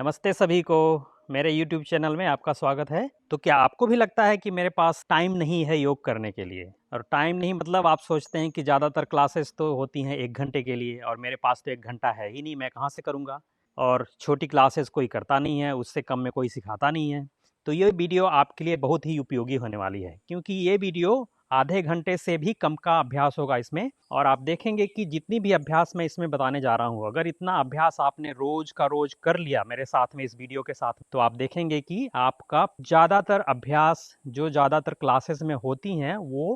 नमस्ते सभी को। मेरे YouTube चैनल में आपका स्वागत है। तो क्या आपको भी लगता है कि मेरे पास टाइम नहीं है योग करने के लिए? और टाइम नहीं मतलब आप सोचते हैं कि ज़्यादातर क्लासेस तो होती हैं 1 घंटे के लिए और मेरे पास तो 1 घंटा है ही नहीं, मैं कहाँ से करूँगा? और छोटी क्लासेस कोई करता नहीं है, उससे कम में कोई सिखाता नहीं है। तो ये वीडियो आपके लिए बहुत ही उपयोगी होने वाली है, क्योंकि ये वीडियो आधे घंटे से भी कम का अभ्यास होगा इसमें। और आप देखेंगे कि जितनी भी अभ्यास मैं इसमें बताने जा रहा हूँ, अगर इतना अभ्यास आपने रोज का रोज कर लिया मेरे साथ में इस वीडियो के साथ, तो आप देखेंगे कि आपका ज़्यादातर अभ्यास जो ज़्यादातर क्लासेस में होती हैं वो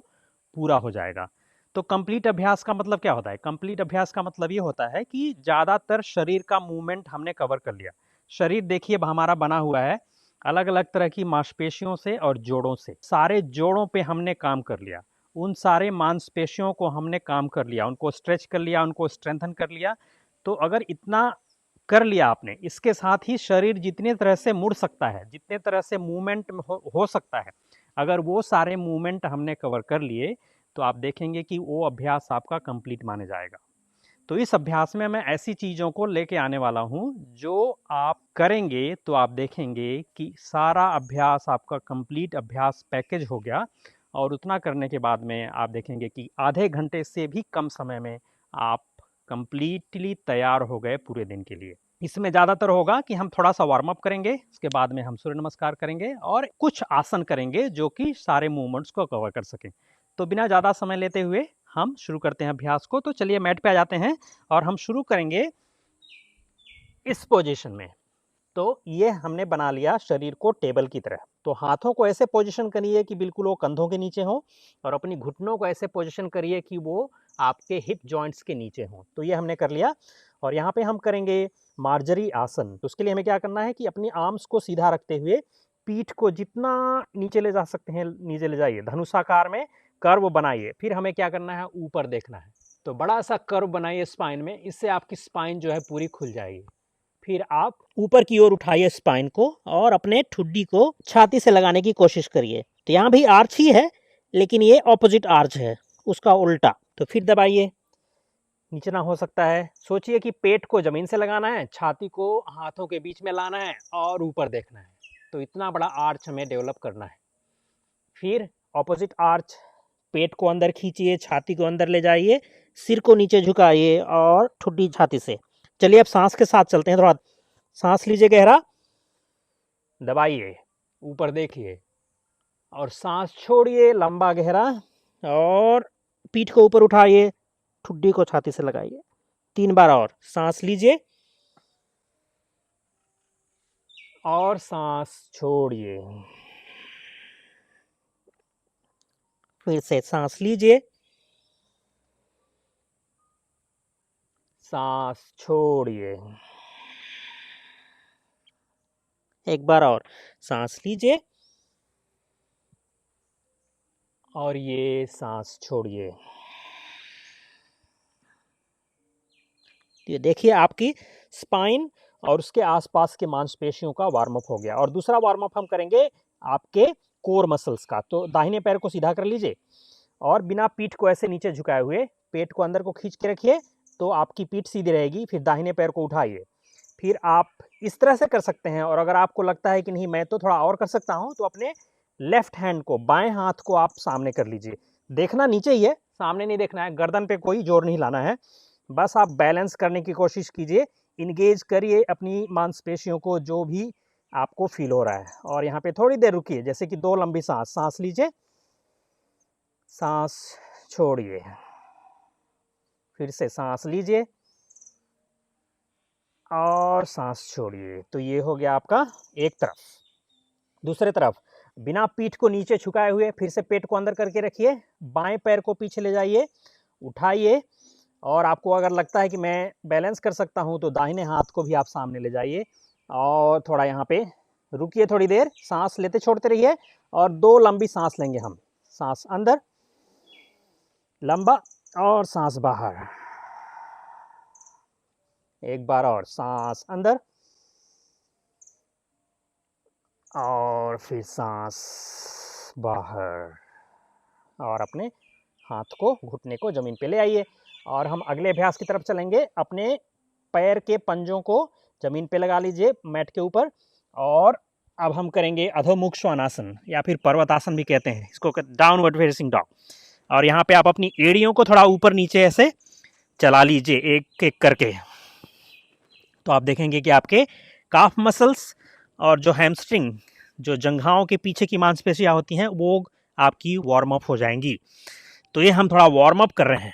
पूरा हो जाएगा। तो कंप्लीट अभ्यास का मतलब क्या होता है? कंप्लीट अभ्यास का मतलब ये होता है कि ज़्यादातर शरीर का मूवमेंट हमने कवर कर लिया। शरीर देखिए हमारा बना हुआ है अलग अलग तरह की मांसपेशियों से और जोड़ों से। सारे जोड़ों पे हमने काम कर लिया, उन सारे मांसपेशियों को हमने काम कर लिया, उनको स्ट्रेच कर लिया, उनको स्ट्रेंथन कर लिया। तो अगर इतना कर लिया आपने, इसके साथ ही शरीर जितने तरह से मुड़ सकता है, जितने तरह से मूवमेंट हो सकता है, अगर वो सारे मूवमेंट हमने कवर कर लिए, तो आप देखेंगे कि वो अभ्यास आपका कंप्लीट माने जाएगा। तो इस अभ्यास में मैं ऐसी चीज़ों को लेके आने वाला हूँ जो आप करेंगे तो आप देखेंगे कि सारा अभ्यास आपका कंप्लीट अभ्यास पैकेज हो गया। और उतना करने के बाद में आप देखेंगे कि आधे घंटे से भी कम समय में आप कंप्लीटली तैयार हो गए पूरे दिन के लिए। इसमें ज़्यादातर होगा कि हम थोड़ा सा वार्म अप करेंगे, उसके बाद में हम सूर्य नमस्कार करेंगे और कुछ आसन करेंगे जो कि सारे मूवमेंट्स को कवर कर सकें। तो बिना ज़्यादा समय लेते हुए हम शुरू करते हैं अभ्यास को। तो चलिए मैट पे आ जाते हैं और हम शुरू करेंगे इस पोजीशन में। तो ये हमने बना लिया शरीर को टेबल की तरह। तो हाथों को ऐसे पोजीशन करिए कि बिल्कुल वो कंधों के नीचे हो और अपनी घुटनों को ऐसे पोजीशन करिए कि वो आपके हिप जॉइंट्स के नीचे हो। तो ये हमने कर लिया और यहाँ पे हम करेंगे मार्जरी आसन। तो उसके लिए हमें क्या करना है कि अपनी आर्म्स को सीधा रखते हुए पीठ को जितना नीचे ले जा सकते हैं नीचे ले जाइए, धनुषाकार में कर्व बनाइए। फिर हमें क्या करना है, ऊपर देखना है। तो बड़ा सा कर्व बनाइए स्पाइन में, इससे आपकी स्पाइन जो है पूरी खुल जाएगी। फिर आप ऊपर की ओर उठाइए स्पाइन को और अपने ठुड्डी को छाती से लगाने की कोशिश करिए। तो यहाँ भी आर्च ही है, लेकिन ये ऑपोजिट आर्च है, उसका उल्टा। तो फिर दबाइए, नीचे ना हो सकता है। सोचिए कि पेट को जमीन से लगाना है, छाती को हाथों के बीच में लाना है और ऊपर देखना है। तो इतना बड़ा आर्च हमें डेवलप करना है। फिर ऑपोजिट आर्च, पेट को अंदर खींचिए, छाती को अंदर ले जाइए, सिर को नीचे झुकाइए और ठुड्डी छाती से। चलिए अब सांस के साथ चलते हैं। थोड़ा सांस लीजिए गहरा, दबाइए, ऊपर देखिए और सांस छोड़िए लंबा गहरा और पीठ को ऊपर उठाइए, ठुड्डी को छाती से लगाइए। 3 बार और सांस लीजिए और सांस छोड़िए। फिर से सांस लीजिए, सांस छोड़िए। एक बार और सांस लीजिए और ये सांस छोड़िए। ये देखिए आपकी स्पाइन और उसके आसपास के मांसपेशियों का वार्म अप हो गया। और दूसरा वार्म अप हम करेंगे आपके कोर मसल्स का। तो दाहिने पैर को सीधा कर लीजिए और बिना पीठ को ऐसे नीचे झुकाए हुए पेट को अंदर को खींच के रखिए, तो आपकी पीठ सीधी रहेगी। फिर दाहिने पैर को उठाइए। फिर आप इस तरह से कर सकते हैं, और अगर आपको लगता है कि नहीं मैं तो थोड़ा और कर सकता हूं, तो अपने लेफ्ट हैंड को, बाएं हाथ को आप सामने कर लीजिए। देखना नीचे ही है, सामने नहीं देखना है, गर्दन पे कोई जोर नहीं लाना है। बस आप बैलेंस करने की कोशिश कीजिए, इंगेज करिए अपनी मांसपेशियों को जो भी आपको फील हो रहा है। और यहाँ पे थोड़ी देर रुकिए, जैसे कि 2 लंबी सांस लीजिए, सांस छोड़िए, फिर से सांस लीजिए और सांस छोड़िए। तो ये हो गया आपका एक तरफ। दूसरे तरफ बिना पीठ को नीचे झुकाए हुए फिर से पेट को अंदर करके रखिए, बाएं पैर को पीछे ले जाइए, उठाइए। और आपको अगर लगता है कि मैं बैलेंस कर सकता हूं, तो दाहिने हाथ को भी आप सामने ले जाइए और थोड़ा यहाँ पे रुकिए, थोड़ी देर सांस लेते छोड़ते रहिए। और 2 लंबी सांस लेंगे हम, सांस अंदर लंबा और सांस बाहर। एक बार और सांस अंदर और फिर सांस बाहर। और अपने हाथ को, घुटने को जमीन पे ले आइए और हम अगले अभ्यास की तरफ चलेंगे। अपने पैर के पंजों को ज़मीन पे लगा लीजिए मैट के ऊपर। और अब हम करेंगे अधोमुख श्वानासन या फिर पर्वतासन भी कहते हैं इसको, डाउनवर्ड फेसिंग डॉग। और यहाँ पे आप अपनी एड़ियों को थोड़ा ऊपर नीचे ऐसे चला लीजिए एक एक करके। तो आप देखेंगे कि आपके काफ मसल्स और जो हैमस्ट्रिंग, जो जंघाओं के पीछे की मांसपेशियां होती हैं, वो आपकी वार्म अप हो जाएंगी। तो ये हम थोड़ा वार्म अप कर रहे हैं।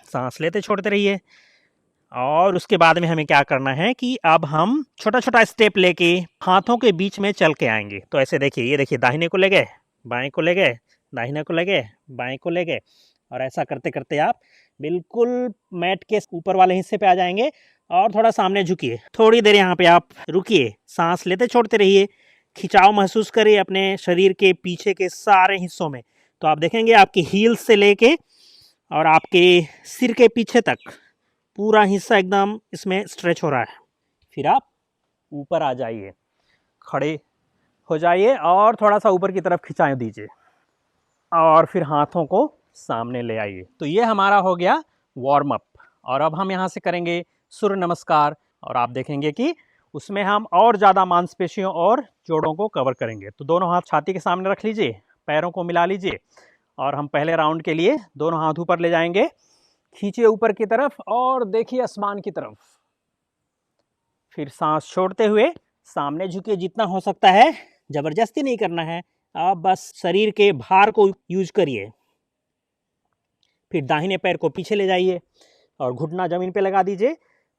सांस लेते छोड़ते रहिए। और उसके बाद में हमें क्या करना है कि अब हम छोटा छोटा स्टेप लेके हाथों के बीच में चल के आएंगे। तो ऐसे देखिए, ये देखिए, दाहिने को ले गए, बाएं को ले गए, दाहिने को ले गए, बाएं को ले गए। और ऐसा करते करते आप बिल्कुल मैट के ऊपर वाले हिस्से पे आ जाएंगे। और थोड़ा सामने झुकिए, थोड़ी देर यहाँ पे आप रुकिए, सांस लेते छोड़ते रहिए, खिंचाव महसूस करिए अपने शरीर के पीछे के सारे हिस्सों में। तो आप देखेंगे आपकी हील्स से लेके और आपके सिर के पीछे तक पूरा हिस्सा एकदम इसमें स्ट्रेच हो रहा है। फिर आप ऊपर आ जाइए, खड़े हो जाइए और थोड़ा सा ऊपर की तरफ खिंचाई दीजिए और फिर हाथों को सामने ले आइए। तो ये हमारा हो गया वार्म अप। और अब हम यहाँ से करेंगे सूर्य नमस्कार। और आप देखेंगे कि उसमें हम और ज़्यादा मांसपेशियों और जोड़ों को कवर करेंगे। तो दोनों हाथ छाती के सामने रख लीजिए, पैरों को मिला लीजिए और हम पहले राउंड के लिए दोनों हाथ ऊपर ले जाएंगे। खींचिए ऊपर की तरफ और देखिए आसमान की तरफ। फिर सांस छोड़ते हुए सामने झुकिए जितना हो सकता है, जबरदस्ती नहीं करना है, आप बस शरीर के भार को यूज करिए। फिर दाहिने पैर को पीछे ले जाइए और घुटना जमीन पे लगा दीजिए,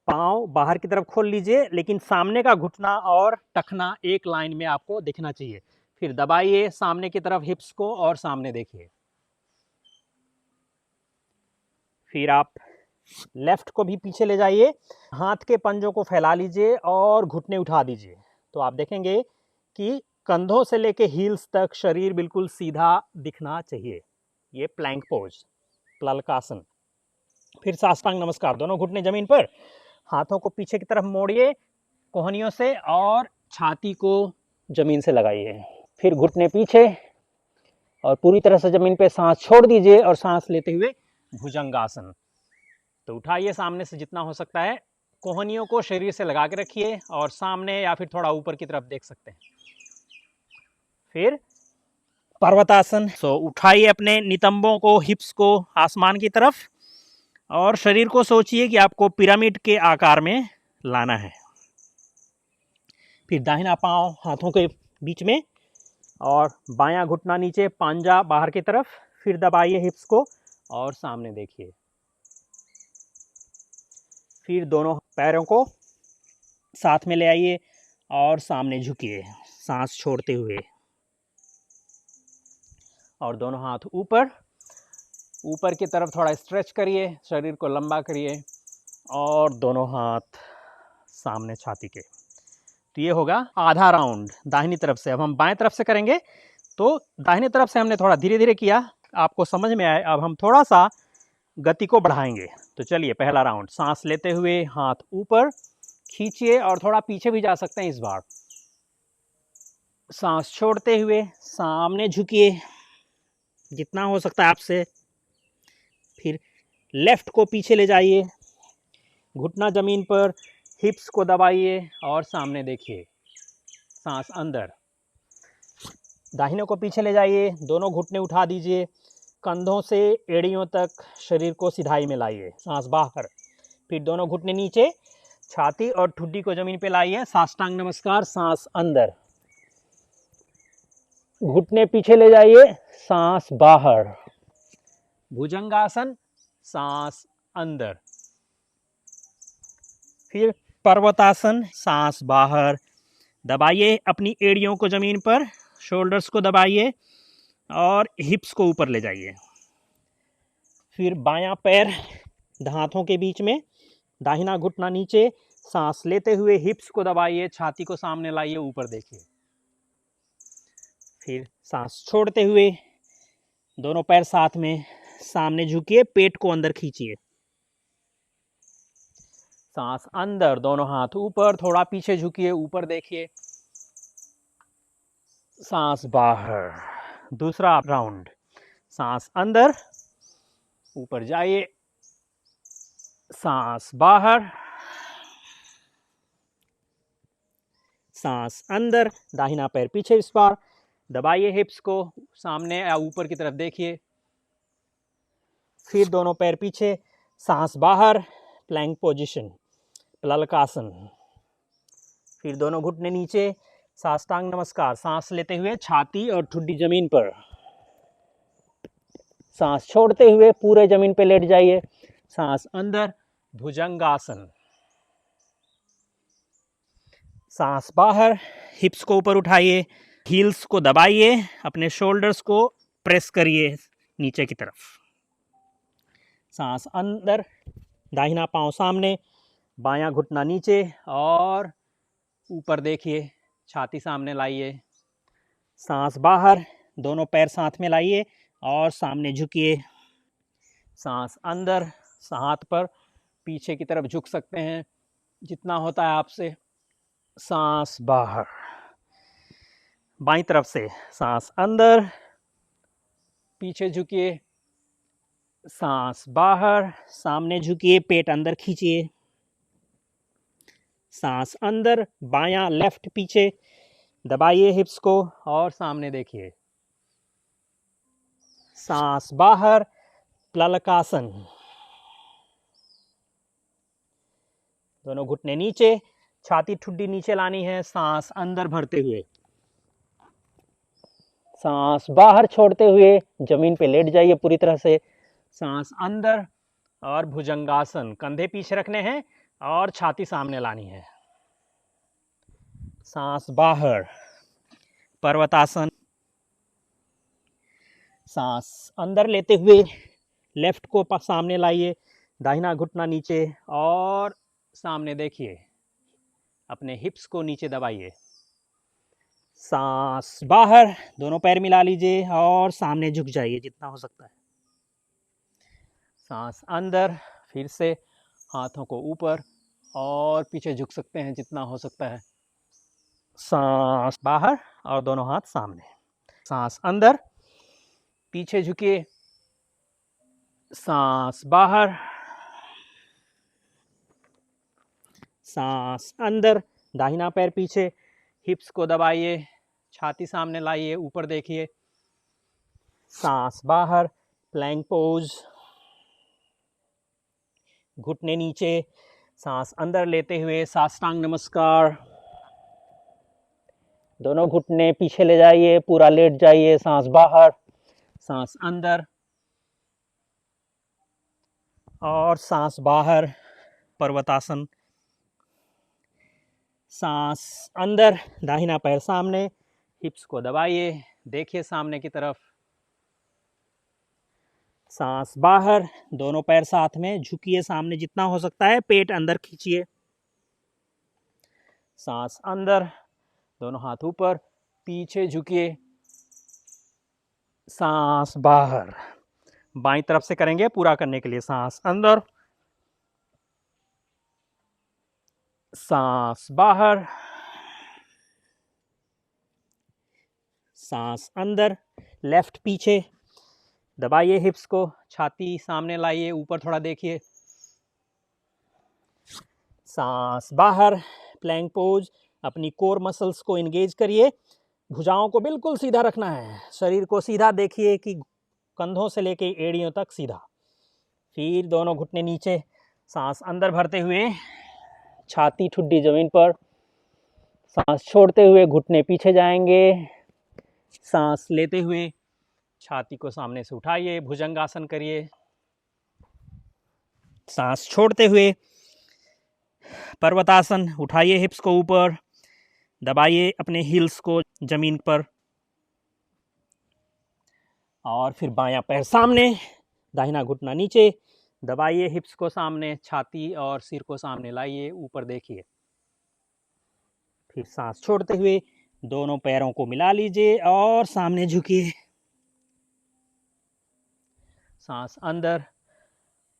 पाँव बाहर की तरफ खोल लीजिए, लेकिन सामने का घुटना और टखना एक लाइन में आपको दिखना चाहिए। फिर दबाइए सामने की तरफ हिप्स को और सामने देखिए। फिर आप लेफ्ट को भी पीछे ले जाइए, हाथ के पंजों को फैला लीजिए और घुटने उठा दीजिए। तो आप देखेंगे कि कंधों से लेके हील्स तक शरीर बिल्कुल सीधा दिखना चाहिए। ये प्लैंक पोज, प्ललकासन। फिर साष्टांग नमस्कार, दोनों घुटने जमीन पर, हाथों को पीछे की तरफ मोड़िए कोहनियों से और छाती को जमीन से लगाइए। फिर घुटने पीछे और पूरी तरह से जमीन पे सांस छोड़ दीजिए और सांस लेते हुए भुजंगासन। तो उठाइए सामने से जितना हो सकता है, कोहनियों को शरीर से लगा के रखिए और सामने या फिर थोड़ा ऊपर की तरफ देख सकते हैं। फिर पर्वतासन। सो उठाइए अपने नितंबों को, हिप्स को आसमान की तरफ और शरीर को सोचिए कि आपको पिरामिड के आकार में लाना है। फिर दाहिना पांव हाथों के बीच में और बायां घुटना नीचे, पांजा बाहर की तरफ। फिर दबाइए हिप्स को और सामने देखिए। फिर दोनों पैरों को साथ में ले आइए और सामने झुकिए सांस छोड़ते हुए। और दोनों हाथ ऊपर, ऊपर की तरफ थोड़ा स्ट्रेच करिए, शरीर को लंबा करिए और दोनों हाथ सामने छाती के। तो ये होगा आधा राउंड दाहिनी तरफ से। अब हम बाएं तरफ से करेंगे। तो दाहिनी तरफ से हमने थोड़ा धीरे धीरे किया, आपको समझ में आए। अब हम थोड़ा सा गति को बढ़ाएंगे। तो चलिए, पहला राउंड, सांस लेते हुए हाथ ऊपर खींचिए और थोड़ा पीछे भी जा सकते हैं इस बार। सांस छोड़ते हुए सामने झुकिए जितना हो सकता है आपसे। फिर लेफ्ट को पीछे ले जाइए, घुटना जमीन पर, हिप्स को दबाइए और सामने देखिए, सांस अंदर। दाहिने को पीछे ले जाइए, दोनों घुटने उठा दीजिए, कंधों से एड़ियों तक शरीर को सिधाई में लाइए, सांस बाहर। फिर दोनों घुटने नीचे, छाती और ठुड्डी को जमीन पे लाइए, साष्टांग नमस्कार, सांस अंदर। घुटने पीछे ले जाइए, सांस बाहर। भुजंगासन, सांस अंदर। फिर पर्वतासन, सांस बाहर। दबाइए अपनी एड़ियों को जमीन पर, शोल्डर्स को दबाइए और हिप्स को ऊपर ले जाइए। फिर बायां पैर हाथों के बीच में, दाहिना घुटना नीचे, सांस लेते हुए हिप्स को दबाइए, छाती को सामने लाइए, ऊपर देखिए। फिर सांस छोड़ते हुए दोनों पैर साथ में सामने झुकिए, पेट को अंदर खींचिए, सांस अंदर, दोनों हाथ ऊपर, थोड़ा पीछे झुकिए, ऊपर देखिए, सांस बाहर। दूसरा राउंड, सांस अंदर, ऊपर जाइए, सांस बाहर, सांस अंदर, दाहिना पैर पीछे इस बार, दबाइए हिप्स को, सामने या ऊपर की तरफ देखिए, फिर दोनों पैर पीछे, सांस बाहर, प्लैंक पोजीशन, प्ललकासन, फिर दोनों घुटने नीचे, साष्टांग नमस्कार, सांस लेते हुए छाती और ठुड्डी जमीन पर, सांस छोड़ते हुए पूरे जमीन पे लेट जाइए, सांस अंदर, भुजंगासन, सांस बाहर, हिप्स को ऊपर उठाइए, हील्स को दबाइए, अपने शोल्डर्स को प्रेस करिए नीचे की तरफ, सांस अंदर, दाहिना पांव सामने, बायां घुटना नीचे और ऊपर देखिए, छाती सामने लाइए, सांस बाहर, दोनों पैर साथ में लाइए और सामने झुकिए, सांस अंदर, हाथ पर पीछे की तरफ झुक सकते हैं जितना होता है आपसे, सांस बाहर, बाईं तरफ से सांस अंदर, पीछे झुकिए, सांस बाहर, सामने झुकिए, पेट अंदर खींचिए, सांस अंदर, बायां लेफ्ट पीछे, दबाइए हिप्स को और सामने देखिए, सांस बाहर, प्ललकासन, दोनों घुटने नीचे, छाती ठुड्डी नीचे लानी है, सांस अंदर भरते हुए, सांस बाहर छोड़ते हुए जमीन पे लेट जाइए पूरी तरह से, सांस अंदर और भुजंगासन, कंधे पीछे रखने हैं और छाती सामने लानी है, सांस बाहर, पर्वतासन, सांस अंदर लेते हुए लेफ्ट को सामने लाइए, दाहिना घुटना नीचे और सामने देखिए, अपने हिप्स को नीचे दबाइए, सांस बाहर, दोनों पैर मिला लीजिए और सामने झुक जाइए जितना हो सकता है, सांस अंदर, फिर से हाथों को ऊपर और पीछे झुक सकते हैं जितना हो सकता है, सांस बाहर और दोनों हाथ सामने, सांस अंदर, पीछे झुकिए, सांस बाहर, सांस अंदर, दाहिना पैर पीछे, हिप्स को दबाइए, छाती सामने लाइए, ऊपर देखिए, सांस बाहर, प्लैंक पोज, घुटने नीचे, सांस अंदर लेते हुए साष्टांग नमस्कार, दोनों घुटने पीछे ले जाइए, पूरा लेट जाइए, सांस बाहर, सांस अंदर और सांस बाहर, पर्वतासन, सांस अंदर, दाहिना पैर सामने, हिप्स को दबाइए, देखिए सामने की तरफ, सांस बाहर, दोनों पैर साथ में झुकिए सामने जितना हो सकता है, पेट अंदर खींचिए, सांस अंदर, दोनों हाथ ऊपर, पीछे झुकिए, सांस बाहर, बाईं तरफ से करेंगे पूरा करने के लिए, सांस अंदर, सांस बाहर, सांस अंदर, लेफ्ट पीछे, दबाइए हिप्स को, छाती सामने लाइए, ऊपर थोड़ा देखिए, सांस बाहर, प्लैंक पोज, अपनी कोर मसल्स को एंगेज करिए, भुजाओं को बिल्कुल सीधा रखना है, शरीर को सीधा देखिए कि कंधों से लेके एड़ियों तक सीधा, फिर दोनों घुटने नीचे, सांस अंदर भरते हुए छाती ठुड्डी जमीन पर, सांस छोड़ते हुए घुटने पीछे जाएंगे, सांस लेते हुए छाती को सामने से उठाइए, भुजंगासन करिए, सांस छोड़ते हुए पर्वतासन, उठाइए हिप्स को ऊपर, दबाइए अपने हील्स को जमीन पर और फिर बायां पैर सामने, दाहिना घुटना नीचे, दबाइए हिप्स को सामने, छाती और सिर को सामने लाइए, ऊपर देखिए, फिर सांस छोड़ते हुए दोनों पैरों को मिला लीजिए और सामने झुकिए, सांस अंदर,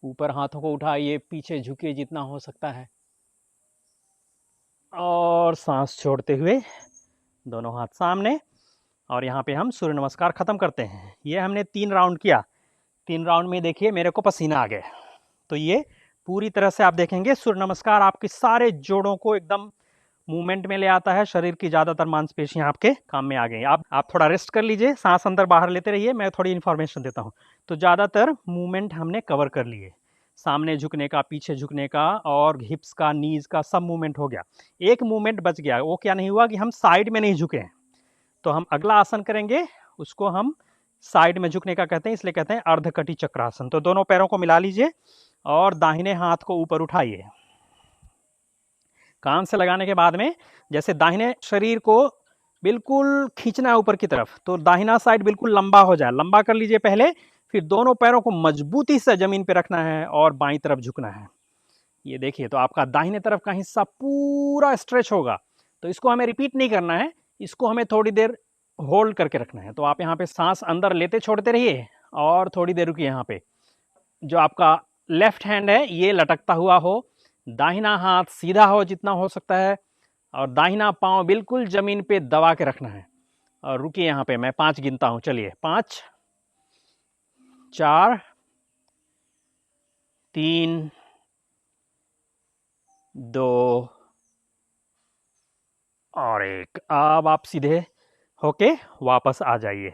ऊपर हाथों को उठाइए, पीछे झुकिए जितना हो सकता है और सांस छोड़ते हुए दोनों हाथ सामने, और यहाँ पे हम सूर्य नमस्कार ख़त्म करते हैं। ये हमने 3 राउंड किया, 3 राउंड में देखिए मेरे को पसीना आ गया, तो ये पूरी तरह से आप देखेंगे सूर्य नमस्कार आपके सारे जोड़ों को एकदम मूवमेंट में ले आता है। शरीर की ज़्यादातर मांसपेशियां आपके काम में आ गई। आप थोड़ा रेस्ट कर लीजिए, सांस अंदर बाहर लेते रहिए, मैं थोड़ी इन्फॉर्मेशन देता हूँ। तो ज़्यादातर मूवमेंट हमने कवर कर लिए, सामने झुकने का, पीछे झुकने का और हिप्स का, नीज का, सब मूवमेंट हो गया। एक मूवमेंट बच गया, वो क्या नहीं हुआ कि हम साइड में नहीं झुके हैं। तो हम अगला आसन करेंगे, उसको हम साइड में झुकने का कहते हैं, इसलिए कहते हैं अर्धकटी चक्रासन। तो दोनों पैरों को मिला लीजिए और दाहिने हाथ को ऊपर उठाइए। कान से लगाने के बाद में जैसे दाहिने शरीर को बिल्कुल खींचना है ऊपर की तरफ, तो दाहिना साइड बिल्कुल लंबा हो जाए, लंबा कर लीजिए पहले। फिर दोनों पैरों को मजबूती से जमीन पे रखना है और बाईं तरफ झुकना है। ये देखिए, तो आपका दाहिने तरफ का हिस्सा पूरा स्ट्रेच होगा। तो इसको हमें रिपीट नहीं करना है, इसको हमें थोड़ी देर होल्ड करके रखना है। तो आप यहाँ पे सांस अंदर लेते छोड़ते रहिए और थोड़ी देर रुकिए। यहाँ पे जो आपका लेफ्ट हैंड है ये लटकता हुआ हो, दाहिना हाथ सीधा हो जितना हो सकता है, और दाहिना पांव बिल्कुल जमीन पे दबा के रखना है। और रुकिए यहाँ पे, मैं 5 गिनता हूँ। चलिए, 5, 4, 3, 2 और 1। अब आप सीधे होके वापस आ जाइए।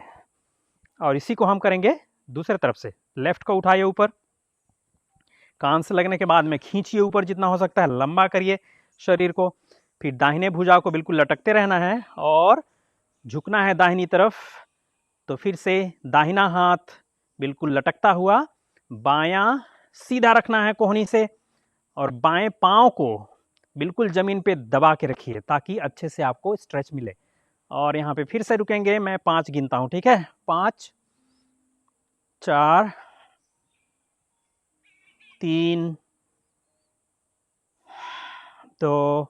और इसी को हम करेंगे दूसरे तरफ से। लेफ्ट को उठाइए ऊपर, कान से लगने के बाद में खींचिए ऊपर जितना हो सकता है, लंबा करिए शरीर को। फिर दाहिने भुजा को बिल्कुल लटकते रहना है और झुकना है दाहिनी तरफ। तो फिर से दाहिना हाथ बिल्कुल लटकता हुआ, बायां सीधा रखना है कोहनी से, और बाएं पांव को बिल्कुल जमीन पे दबा के रखिए ताकि अच्छे से आपको स्ट्रेच मिले। और यहाँ पे फिर से रुकेंगे, मैं 5 गिनता हूँ, ठीक है? 5, 4, 3, 2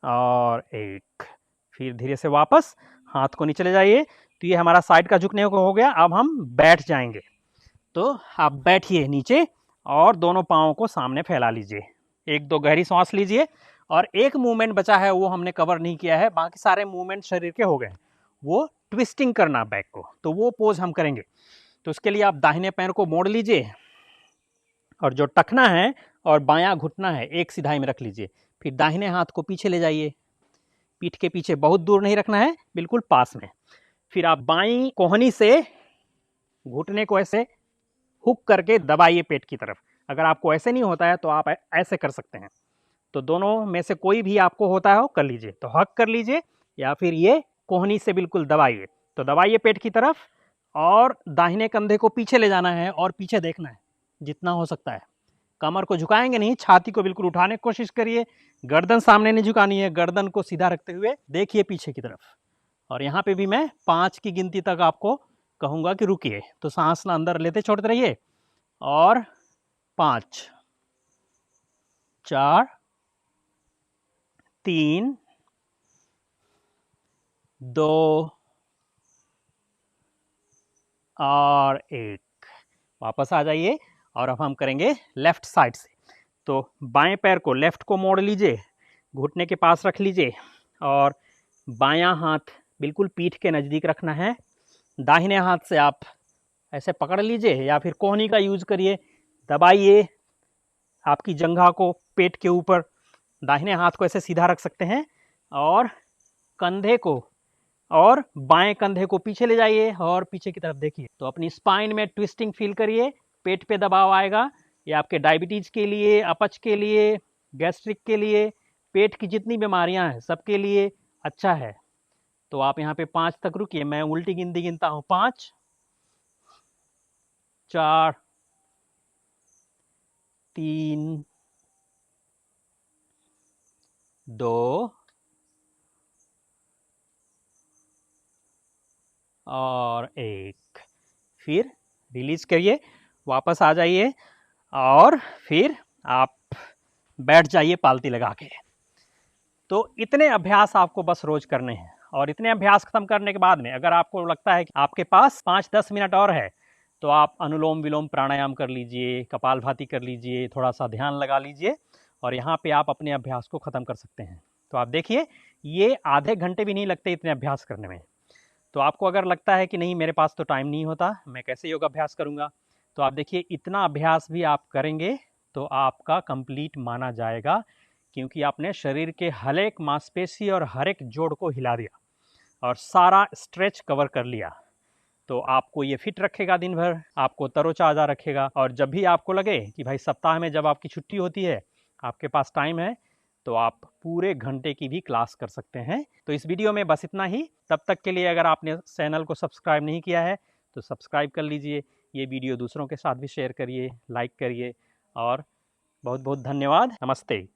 और 1। फिर धीरे से वापस हाथ को नीचे ले जाइए। तो ये हमारा साइड का झुकने को हो गया। अब हम बैठ जाएंगे। तो आप बैठिए नीचे और दोनों पाँवों को सामने फैला लीजिए। 1-2 गहरी सांस लीजिए। और एक मूवमेंट बचा है, वो हमने कवर नहीं किया है, बाकी सारे मूवमेंट शरीर के हो गए। वो ट्विस्टिंग करना बैक को, तो वो पोज हम करेंगे। तो उसके लिए आप दाहिने पैर को मोड़ लीजिए और जो टखना है और बायां घुटना है एक सिधाई में रख लीजिए। फिर दाहिने हाथ को पीछे ले जाइए, पीठ के पीछे, बहुत दूर नहीं रखना है, बिल्कुल पास में। फिर आप बाईं कोहनी से घुटने को ऐसे हुक करके दबाइए पेट की तरफ। अगर आपको ऐसे नहीं होता है तो आप ऐसे कर सकते हैं। तो दोनों में से कोई भी आपको होता है वो कर लीजिए। तो हक कर लीजिए या फिर ये कोहनी से बिल्कुल दबाइए। तो दबाइए पेट की तरफ और दाहिने कंधे को पीछे ले जाना है और पीछे देखना है जितना हो सकता है। कमर को झुकाएंगे नहीं, छाती को बिल्कुल उठाने की कोशिश करिए। गर्दन सामने नहीं झुकानी है, गर्दन को सीधा रखते हुए देखिए पीछे की तरफ। और यहाँ पे भी मैं 5 की गिनती तक आपको कहूँगा कि रुकिए। तो सांस ना अंदर लेते छोड़ते रहिए। और 5, 4, 3, 2 और 1। वापस आ जाइए। और अब हम करेंगे लेफ्ट साइड से। तो बाएं पैर को, लेफ्ट को मोड़ लीजिए, घुटने के पास रख लीजिए और बायां हाथ बिल्कुल पीठ के नज़दीक रखना है। दाहिने हाथ से आप ऐसे पकड़ लीजिए या फिर कोहनी का यूज करिए, दबाइए आपकी जंघा को पेट के ऊपर। दाहिने हाथ को ऐसे सीधा रख सकते हैं और कंधे को और बाएं कंधे को पीछे ले जाइए और पीछे की तरफ देखिए। तो अपनी स्पाइन में ट्विस्टिंग फील करिए, पेट पे दबाव आएगा। ये आपके डायबिटीज के लिए, अपच के लिए, गैस्ट्रिक के लिए, पेट की जितनी बीमारियां हैं सबके लिए अच्छा है। तो आप यहाँ पे 5 तक रुकिए, मैं उल्टी गिनती गिनता हूँ। 5, 4, 3, 2 और 1। फिर रिलीज करिए, वापस आ जाइए और फिर आप बैठ जाइए पालती लगा के। तो इतने अभ्यास आपको बस रोज करने हैं। और इतने अभ्यास खत्म करने के बाद में अगर आपको लगता है कि आपके पास 5-10 मिनट और है, तो आप अनुलोम विलोम प्राणायाम कर लीजिए, कपालभाति कर लीजिए, थोड़ा सा ध्यान लगा लीजिए और यहाँ पे आप अपने अभ्यास को ख़त्म कर सकते हैं। तो आप देखिए, ये आधे घंटे भी नहीं लगते इतने अभ्यास करने में। तो आपको अगर लगता है कि नहीं मेरे पास तो टाइम नहीं होता, मैं कैसे योग अभ्यास करूँगा, तो आप देखिए इतना अभ्यास भी आप करेंगे तो आपका कंप्लीट माना जाएगा, क्योंकि आपने शरीर के हर एक मांसपेशी और हर एक जोड़ को हिला दिया और सारा स्ट्रेच कवर कर लिया। तो आपको ये फिट रखेगा, दिन भर आपको तरोताज़ा रखेगा। और जब भी आपको लगे कि भाई सप्ताह में जब आपकी छुट्टी होती है, आपके पास टाइम है, तो आप पूरे घंटे की भी क्लास कर सकते हैं। तो इस वीडियो में बस इतना ही। तब तक के लिए अगर आपने चैनल को सब्सक्राइब नहीं किया है तो सब्सक्राइब कर लीजिए। ये वीडियो दूसरों के साथ भी शेयर करिए, लाइक करिए। और बहुत बहुत धन्यवाद। नमस्ते।